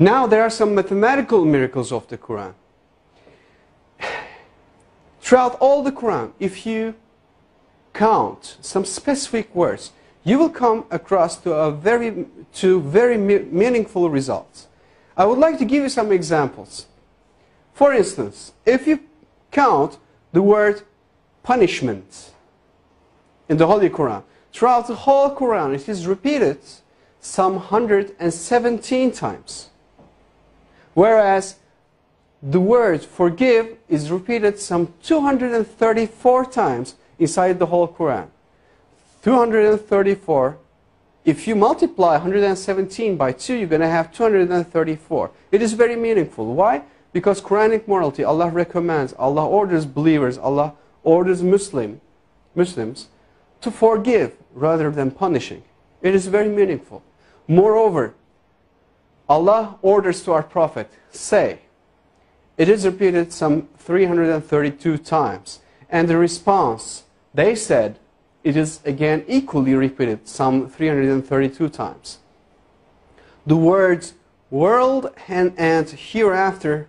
Now there are some mathematical miracles of the Quran. Throughout all the Quran, if you count some specific words, you will come across to very meaningful results. I would like to give you some examples. For instance, if you count the word punishment in the Holy Quran, throughout the whole Quran it is repeated some 117 times. Whereas the word forgive is repeated some 234 times inside the whole Quran. 234, if you multiply 117 by 2, you're going to have 234. It is very meaningful. Why? Because Quranic morality, Allah recommends, Allah orders believers, Allah orders Muslims to forgive rather than punishing. It is very meaningful. Moreover, Allah orders to our Prophet, say. It is repeated some 332 times. And the response, they said, it is again equally repeated some 332 times. The words world and hereafter,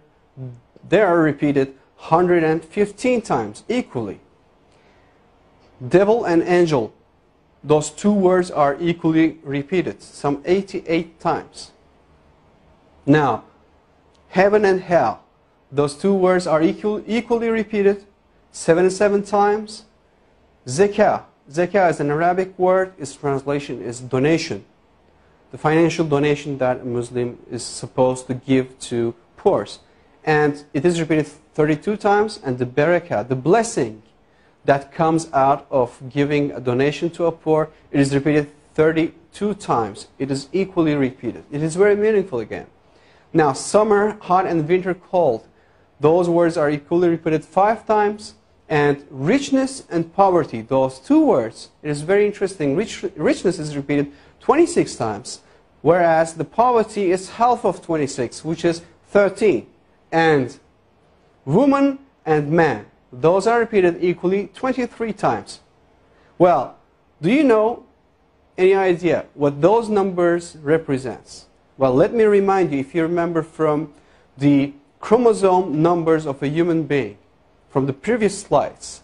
they are repeated 115 times equally. Devil and angel, those two words are equally repeated some 88 times. Now, heaven and hell, those two words are equally repeated 77 times. Zakah. Zakah is an Arabic word. Its translation is donation. The financial donation that a Muslim is supposed to give to poor. And it is repeated 32 times. And the barakah, the blessing that comes out of giving a donation to a poor, it is repeated 32 times. It is equally repeated. It is very meaningful again. Now, summer, hot, and winter, cold. Those words are equally repeated 5 times. And richness and poverty, those two words, it is very interesting. Richness is repeated 26 times, whereas the poverty is half of 26, which is 13. And woman and man, those are repeated equally 23 times. Well, do you know any idea what those numbers represent? Well, let me remind you, if you remember from the chromosome numbers of a human being, from the previous slides,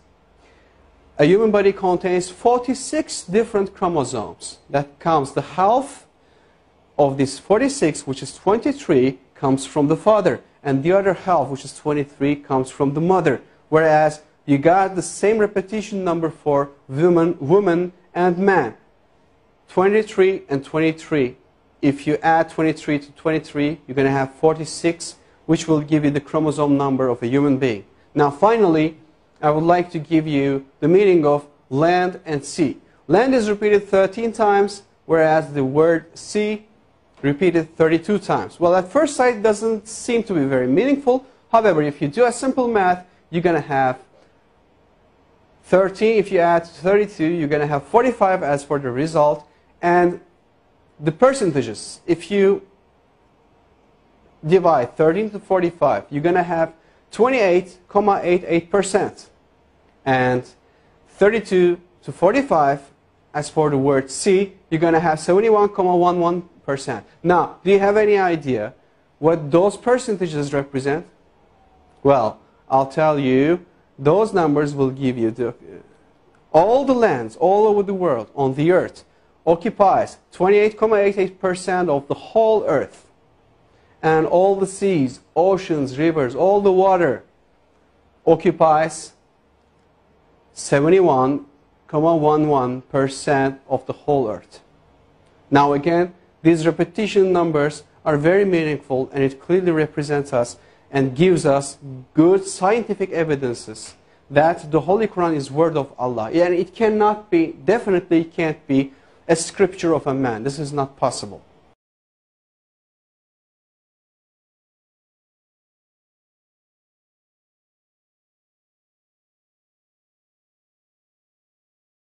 a human body contains 46 different chromosomes. That comes, the half of this 46, which is 23, comes from the father. And the other half, which is 23, comes from the mother. Whereas you got the same repetition number for woman and man. 23 and 23. If you add 23 to 23, you're going to have 46, which will give you the chromosome number of a human being. Now, finally, I would like to give you the meaning of land and sea. Land is repeated 13 times, whereas the word sea repeated 32 times. Well, at first sight, it doesn't seem to be very meaningful. However, if you do a simple math, you're going to have 13. If you add 32, you're going to have 45 as for the result. And the percentages, if you divide 13 to 45, you're going to have 28.88%. And 32 to 45, as for the word sea, you're going to have 71.11%. Now, do you have any idea what those percentages represent? Well, I'll tell you, those numbers will give you all the lands all over the world on the earth occupies 28.88% of the whole earth. And all the seas, oceans, rivers, all the water occupies 71.11% of the whole earth. Now again, these repetition numbers are very meaningful, and it clearly represents us and gives us good scientific evidences that the Holy Quran is word of Allah. And it cannot be, definitely can't be, a scripture of a man. This is not possible.